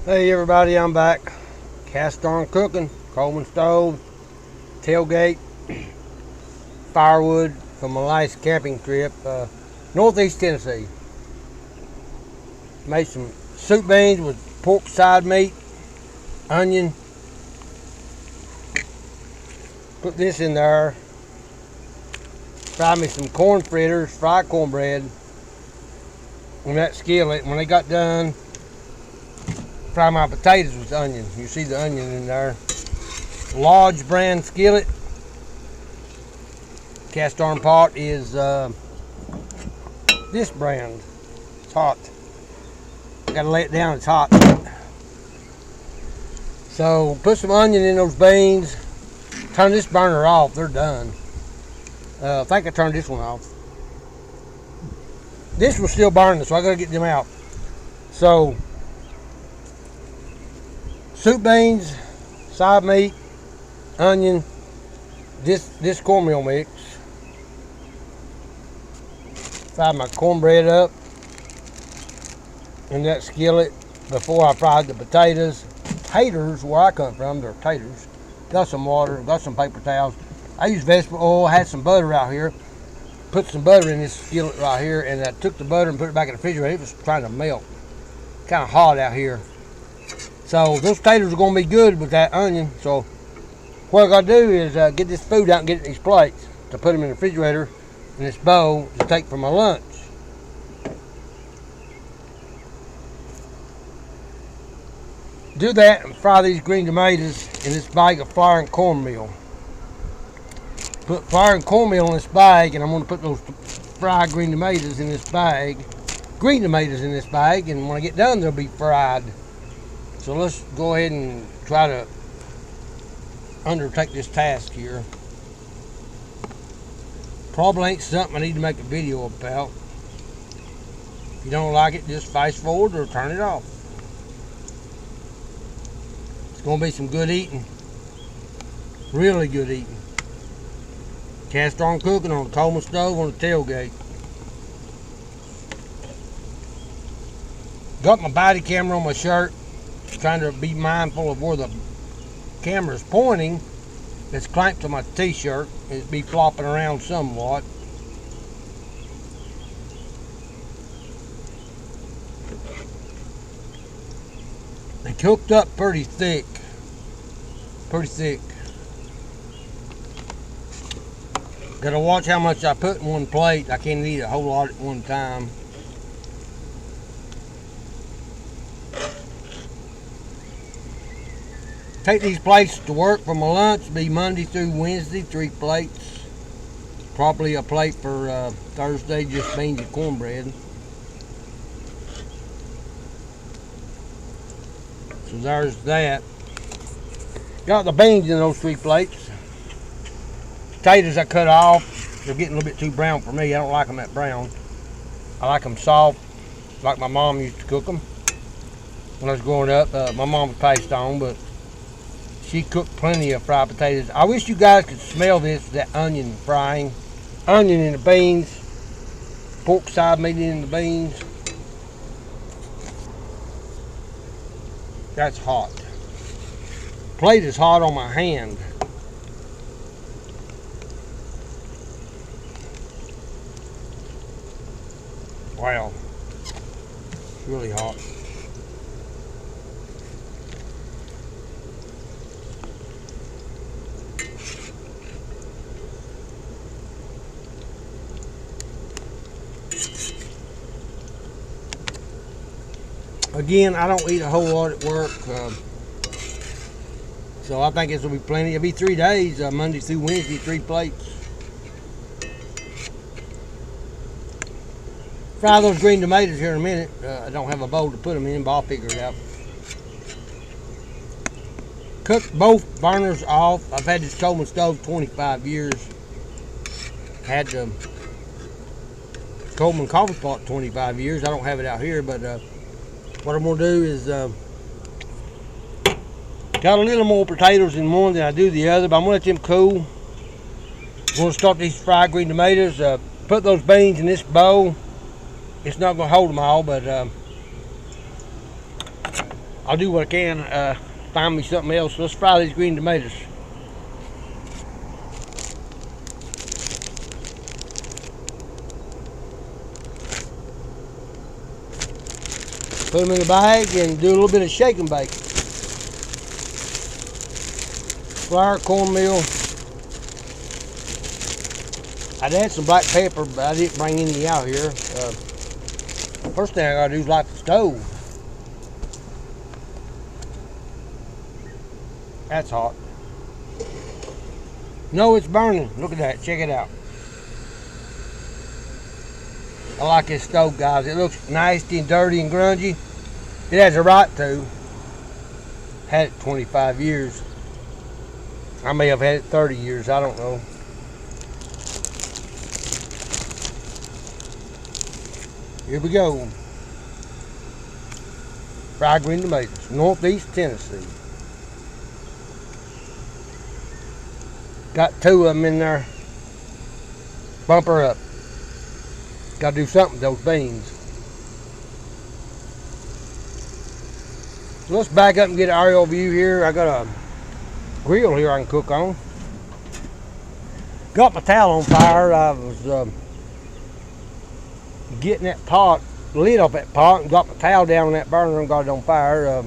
Hey everybody, I'm back. Cast iron cooking, Coleman stove, tailgate, firewood from my last camping trip, northeast Tennessee. Made some soup beans with pork side meat, onion. Put this in there. Fried me some corn fritters, fried cornbread in that skillet. When they got done, fry my potatoes with onion. You see the onion in there. Lodge brand skillet. Cast iron pot is this brand. It's hot. Gotta lay it down, it's hot. So put some onion in those beans. Turn this burner off, they're done. I think I turned this one off. This was still burning, so I gotta get them out. So soup beans, side meat, onion, this cornmeal mix. Fried my cornbread up in that skillet before I fried the potatoes. Taters, where I come from, they're taters. Got some water, got some paper towels. I used vegetable oil, had some butter out here. Put some butter in this skillet right here, and I took the butter and put it back in the refrigerator. It was trying to melt. Kind of hot out here. So those taters are going to be good with that onion. So what I got to do is get this food out and get it in these plates to put them in the refrigerator in this bowl to take for my lunch. Do that and fry these green tomatoes in this bag of flour and cornmeal. Put flour and cornmeal in this bag, and I'm going to put those fried green tomatoes in this bag. Green tomatoes in this bag, and when I get done, they'll be fried. So let's go ahead and try to undertake this task here. Probably ain't something I need to make a video about. If you don't like it, just fast forward or turn it off. It's going to be some good eating. Really good eating. Cast iron cooking on a Coleman stove on the tailgate. Got my body camera on my shirt. Trying to be mindful of where the camera is pointing. It's clamped to my t-shirt. It'd be flopping around somewhat. They cooked up pretty thick. Pretty thick. Gotta watch how much I put in one plate. I can't eat a whole lot at one time. Take these plates to work for my lunch. Be Monday through Wednesday, 3 plates. Probably a plate for Thursday, just beans and cornbread. So there's that. Got the beans in those 3 plates. Potatoes I cut off. They're getting a little bit too brown for me. I don't like them that brown. I like them soft, like my mom used to cook them when I was growing up. My mom passed on, but she cooked plenty of fried potatoes. I wish you guys could smell this, that onion frying. Onion in the beans. Pork side meat in the beans. That's hot. Plate is hot on my hand. Wow. It's really hot. Again, I don't eat a whole lot at work, so I think this will be plenty. It'll be 3 days, Monday through Wednesday, 3 plates. Fry those green tomatoes here in a minute. I don't have a bowl to put them in, but I'll figure it out. Cook both burners off. I've had this Coleman stove 25 years. Had the Coleman coffee pot 25 years. I don't have it out here, but what I'm going to do is got a little more potatoes in one than I do the other, but I'm going to let them cool. I'm going to start these fried green tomatoes. Put those beans in this bowl. It's not going to hold them all, but I'll do what I can. Find me something else. Let's fry these green tomatoes. Put them in the bag and do a little bit of shake and bake. Flour, cornmeal. I'd add some black pepper, but I didn't bring any out here. First thing I gotta do is light the stove. That's hot. No, it's burning. Look at that. Check it out. I like this stove, guys. It looks nasty and dirty and grungy. It has a right to. Had it 25 years. I may have had it 30 years. I don't know. Here we go. Fried green tomatoes. Northeast Tennessee. Got 2 of them in there. Bump her up. Got to do something with those beans. So let's back up and get an aerial view here. I got a grill here I can cook on. Got my towel on fire. I was getting that pot, lid off that pot, and got my towel down on that burner and got it on fire.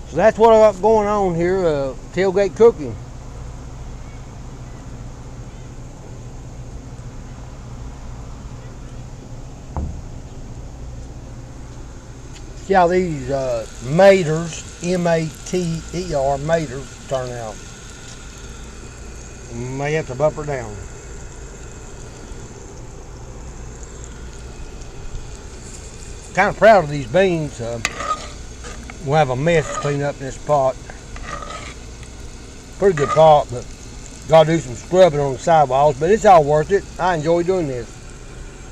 So that's what I got going on here, tailgate cooking. See how these maters, M-A-T-E-R, maters, turn out. May have to bump her down. Kind of proud of these beans. We'll have a mess to clean up in this pot. Pretty good pot, but gotta do some scrubbing on the sidewalls, but it's all worth it. I enjoy doing this.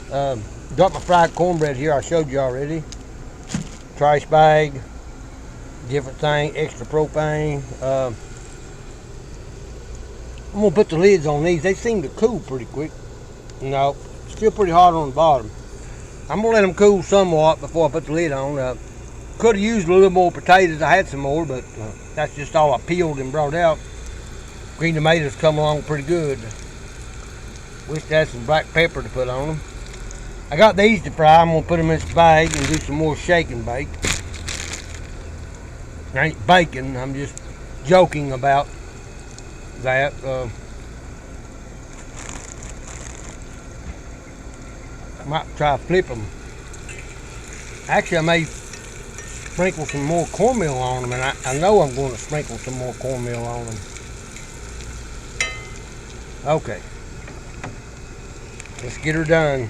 Got my fried cornbread here, I showed you already. Trash bag, different thing, extra propane. I'm gonna put the lids on these. They seem to cool pretty quick. No, still pretty hot on the bottom. I'm gonna let them cool somewhat before I put the lid on. Could have used a little more potatoes. I had some more, but that's just all I peeled and brought out. Green tomatoes come along pretty good. Wish I had some black pepper to put on them. I got these to fry. I'm gonna put them in this bag and do some more shake and bake. I ain't baking. I'm just joking about that. Might try to flip them. Actually, I may sprinkle some more cornmeal on them, and I know I'm going to sprinkle some more cornmeal on them. Okay, let's get her done.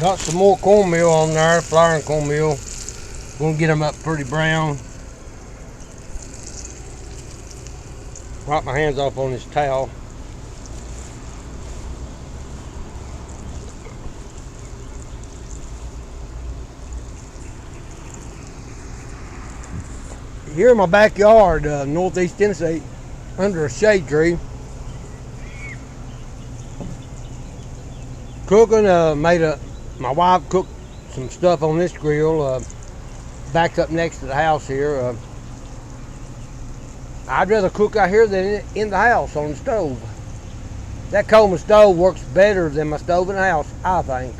Got some more cornmeal on there, flour and cornmeal. Gonna get them up pretty brown. Wipe my hands off on this towel. Here in my backyard, northeast Tennessee, under a shade tree. Cooking, my wife cooked some stuff on this grill, backed up next to the house here. I'd rather cook out here than in the house on the stove. That Coleman stove works better than my stove in the house, I think.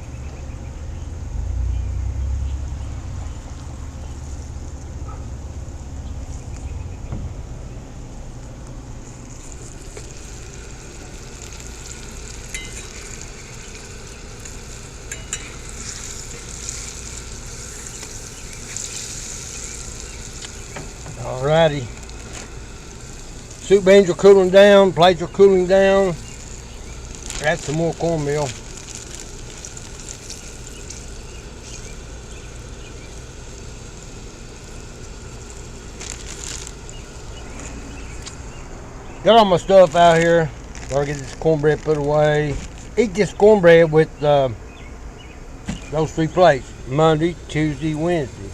Alrighty. Soup beans are cooling down, plates are cooling down. Add some more cornmeal. Got all my stuff out here. Gotta get this cornbread put away. Eat this cornbread with those 3 plates. Monday, Tuesday, Wednesday.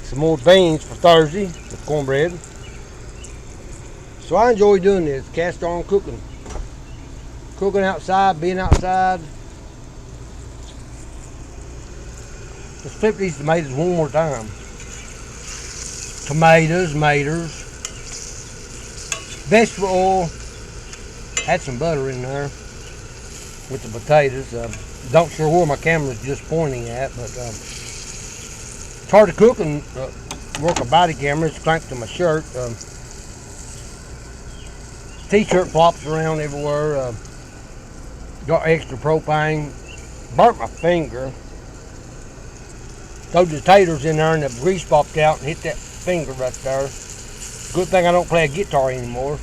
some more beans for Thursday with cornbread. So I enjoy doing this, cast iron cooking. Cooking outside, being outside. Let's flip these tomatoes one more time. Tomatoes, maters, vegetable oil. Had some butter in there with the potatoes. Don't sure where my camera's just pointing at, but it's hard to cook and work a body camera. It's clamped to my shirt. T-shirt flops around everywhere. Got extra propane. Burnt my finger. Threw the taters in there and the grease popped out and hit that finger right there. Good thing I don't play a guitar anymore.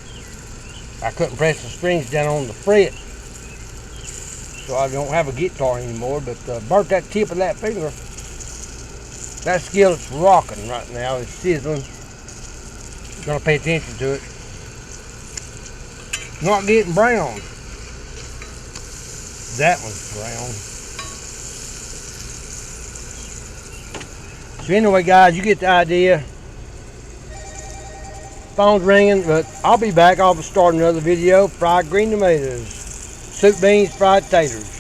I couldn't press the strings down on the fret, so I don't have a guitar anymore, but burnt that tip of that finger. That skillet's rocking right now. It's sizzling. Gonna pay attention to it. Not getting brown. That one's brown. So anyway, guys, you get the idea. Phone's ringing, but I'll be back. I'll start another video. Fried green tomatoes, soup beans, fried taters.